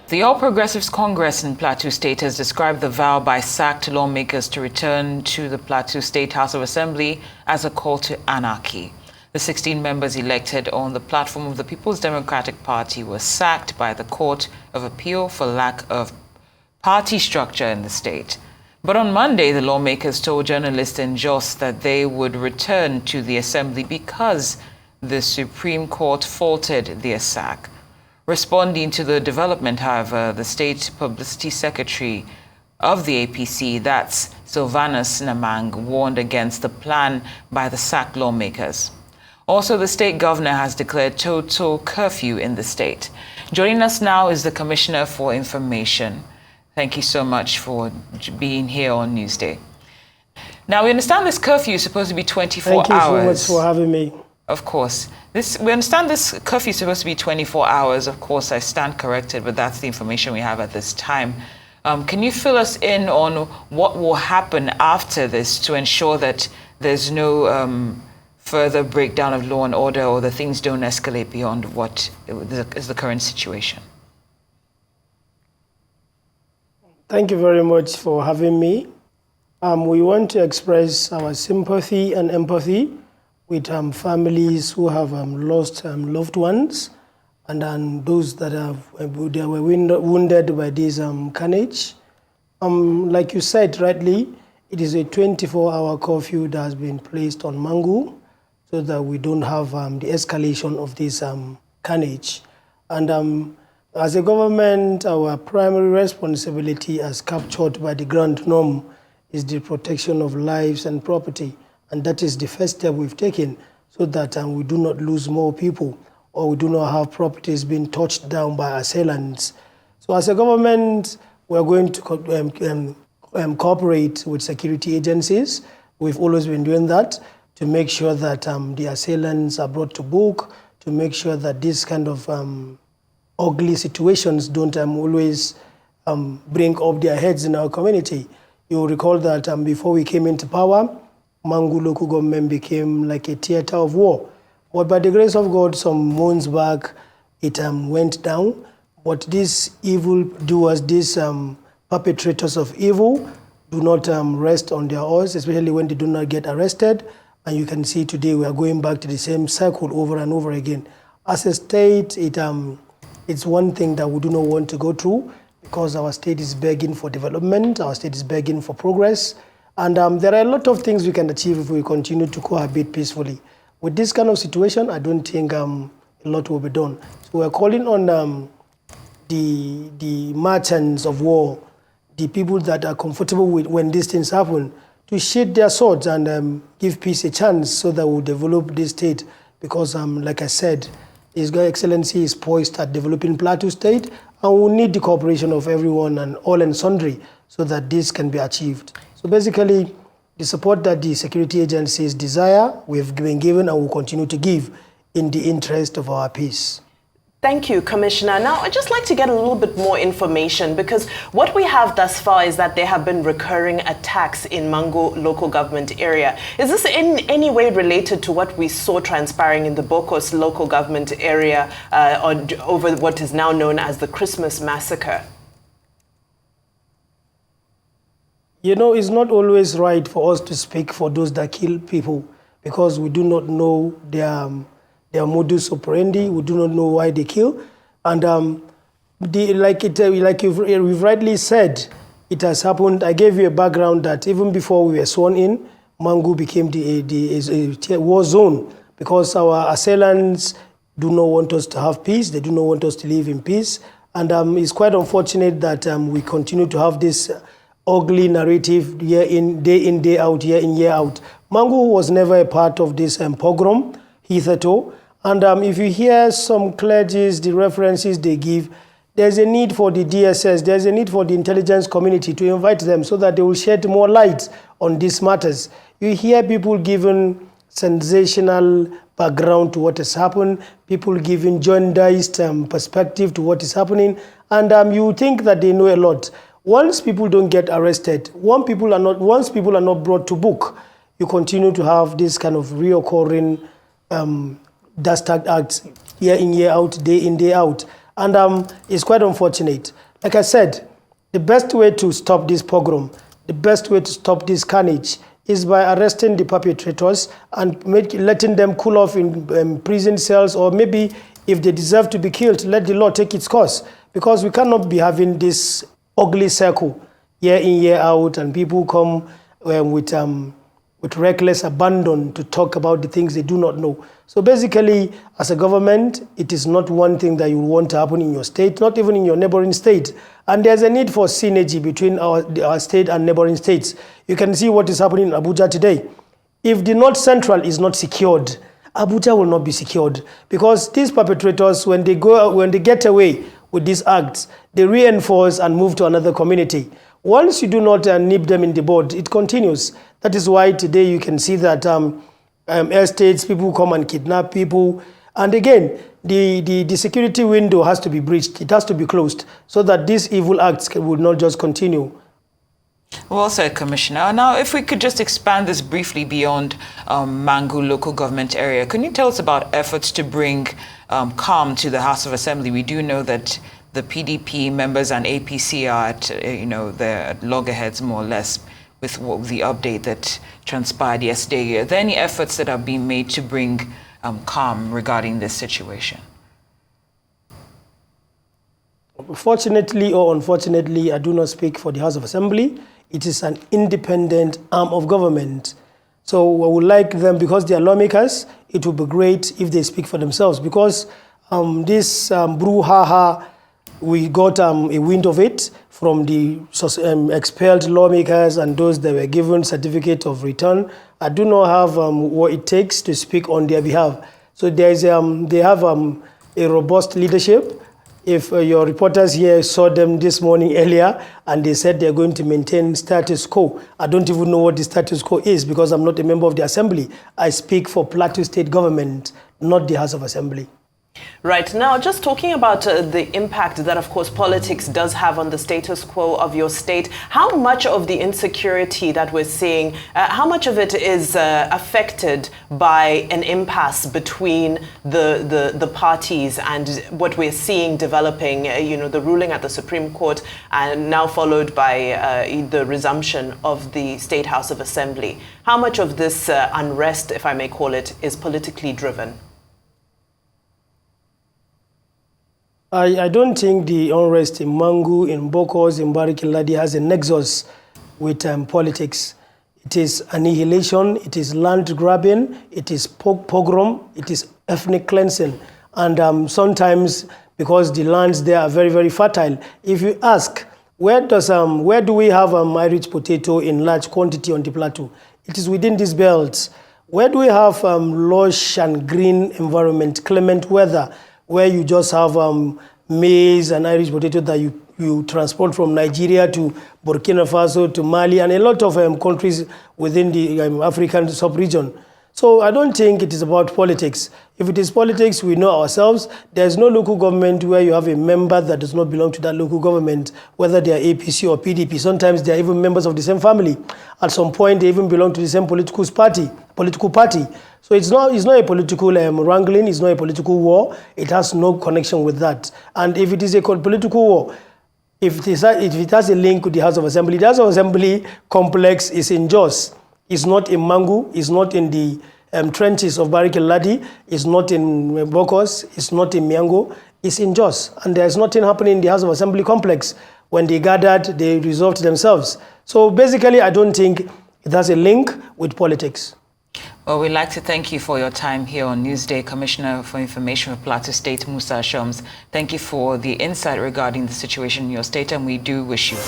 The All Progressives Congress in Plateau State has described the vow by sacked lawmakers to return to the Plateau State House of Assembly as a call to anarchy. The 16 members elected on the platform of the People's Democratic Party were sacked by the Court of Appeal for lack of party structure in the state. But on Monday, the lawmakers told journalists in Jos that they would return to the Assembly because the Supreme Court faulted their sack. Responding to the development, however, the State Publicity Secretary of the APC, that's Sylvanus Namang, warned against the plan by the sacked lawmakers. Also, the state governor has declared total curfew in the state. Joining us now is the Commissioner for Information. Thank you so much for being here on Newsday. Now, we understand this curfew is supposed to be 24 hours. Thank you so much for having me. Of course. We understand this curfew is supposed to be 24 hours. Of course, I stand corrected, but that's the information we have at this time. Can you fill us in on what will happen after this to ensure that there's no further breakdown of law and order or that things don't escalate beyond what is the current situation? Thank you very much for having me. We want to express our sympathy and empathy with families who have lost loved ones, and those that were wounded by this carnage. Like you said rightly, it is a 24-hour curfew that has been placed on Mangu so that we don't have the escalation of this carnage. And as a government, our primary responsibility as captured by the grand norm is the protection of lives and property. And that is the first step we've taken so that we do not lose more people or we do not have properties being touched down by assailants. So as a government, we're going to cooperate with security agencies. We've always been doing that to make sure that the assailants are brought to book, to make sure that this kind of ugly situations don't always bring up their heads in our community. You'll recall that before we came into power, Mangu local government became like a theater of war. But by the grace of God, some months back, it went down. But these evil doers, these perpetrators of evil, do not rest on their oars, especially when they do not get arrested. And you can see today we are going back to the same cycle over and over again. As a state, it's one thing that we do not want to go through because our state is begging for development, our state is begging for progress. And there are a lot of things we can achieve if we continue to cohabit peacefully. With this kind of situation, I don't think a lot will be done. So we're calling on the merchants of war, the people that are comfortable with when these things happen, to sheath their swords and give peace a chance so that we'll develop this state. Because, like I said, His Excellency is poised at developing Plateau State, and we need the cooperation of everyone and all and sundry so that this can be achieved. So basically, the support that the security agencies desire, we've been given and will continue to give in the interest of our peace. Thank you, Commissioner. Now, I'd just like to get a little bit more information because what we have thus far is that there have been recurring attacks in Mangu local government area. Is this in any way related to what we saw transpiring in the Bokos local government area over what is now known as the Christmas massacre? You know, it's not always right for us to speak for those that kill people because we do not know their modus operandi. We do not know why they kill. And like you've rightly said, it has happened. I gave you a background that even before we were sworn in, Mangu became a war zone because our assailants do not want us to have peace. They do not want us to live in peace. And it's quite unfortunate that we continue to have this ugly narrative year in, day out, year in, year out. Mangu was never a part of this pogrom hitherto. And if you hear some clergies, the references they give, there's a need for the DSS, there's a need for the intelligence community to invite them so that they will shed more light on these matters. You hear people giving sensational background to what has happened, people giving jaundiced perspective to what is happening, and you think that they know a lot. Once people don't get arrested, once people are not brought to book, you continue to have this kind of reoccurring dastard acts year in, year out, day in, day out. And it's quite unfortunate. Like I said, the best way to stop this pogrom, the best way to stop this carnage is by arresting the perpetrators and letting them cool off in prison cells, or maybe if they deserve to be killed, let the law take its course. Because we cannot be having this ugly circle year in, year out, and people come with reckless abandon to talk about the things they do not know. So basically, as a government, it is not one thing that you want to happen in your state, not even in your neighboring state. And there's a need for synergy between our state and neighboring states. You can see what is happening in Abuja today. If the North Central is not secured, Abuja will not be secured, because these perpetrators, when they get away with these acts, they reinforce and move to another community. Once you do not nip them in the bud, it continues. That is why today you can see that estates, people come and kidnap people. And again, the security window has to be breached. It has to be closed so that these evil acts will not just continue. Well said, Commissioner. Now, if we could just expand this briefly beyond Mangu local government area, can you tell us about efforts to bring calm to the House of Assembly? We do know that the PDP members and APC are at, they're at loggerheads more or less with the update that transpired yesterday. Are there any efforts that are being made to bring calm regarding this situation? Fortunately or unfortunately, I do not speak for the House of Assembly. It is an independent arm of government. So I would like them, because they are lawmakers, it would be great if they speak for themselves, because this brouhaha, we got a wind of it from the expelled lawmakers and those that were given certificate of return. I do not have what it takes to speak on their behalf. So they have a robust leadership. If your reporters here saw them this morning earlier and they said they're going to maintain status quo, I don't even know what the status quo is, because I'm not a member of the Assembly. I speak for Plateau State government, not the House of Assembly. Right. Now, just talking about the impact that, of course, politics does have on the status quo of your state, how much of the insecurity that we're seeing, how much of it is affected by an impasse between the parties and what we're seeing developing, the ruling at the Supreme Court, and now followed by the resumption of the State House of Assembly? How much of this unrest, if I may call it, is politically driven? I don't think the unrest in Mangu, in Bokos, in Barikiladi has a nexus with politics. It is annihilation, it is land grabbing, it is pogrom, it is ethnic cleansing. And sometimes, because the lands there are very, very fertile, if you ask, where do we have Irish potato in large quantity on the plateau? It is within these belts. Where do we have lush and green environment, clement weather, where you just have maize and Irish potato that you transport from Nigeria to Burkina Faso to Mali and a lot of countries within the African sub-region. So I don't think it is about politics. If it is politics, we know ourselves. There's no local government where you have a member that does not belong to that local government, whether they are APC or PDP. Sometimes they are even members of the same family. At some point, they even belong to the same political party. So it's not a political wrangling, it's not a political war. It has no connection with that. And if it is a political war, if it has a link with the House of Assembly, the House of Assembly complex is in Jos. It's not in Mangu, it's not in the trenches of Barikiladi, it's not in Bokos, it's not in Miango, it's in Jos. And there's nothing happening in the House of Assembly complex. When they gathered, they resolved themselves. So basically, I don't think it has a link with politics. Well, we'd like to thank you for your time here on Newsday. Commissioner for Information for Plateau State, Musa Ashoms. Thank you for the insight regarding the situation in your state, and we do wish you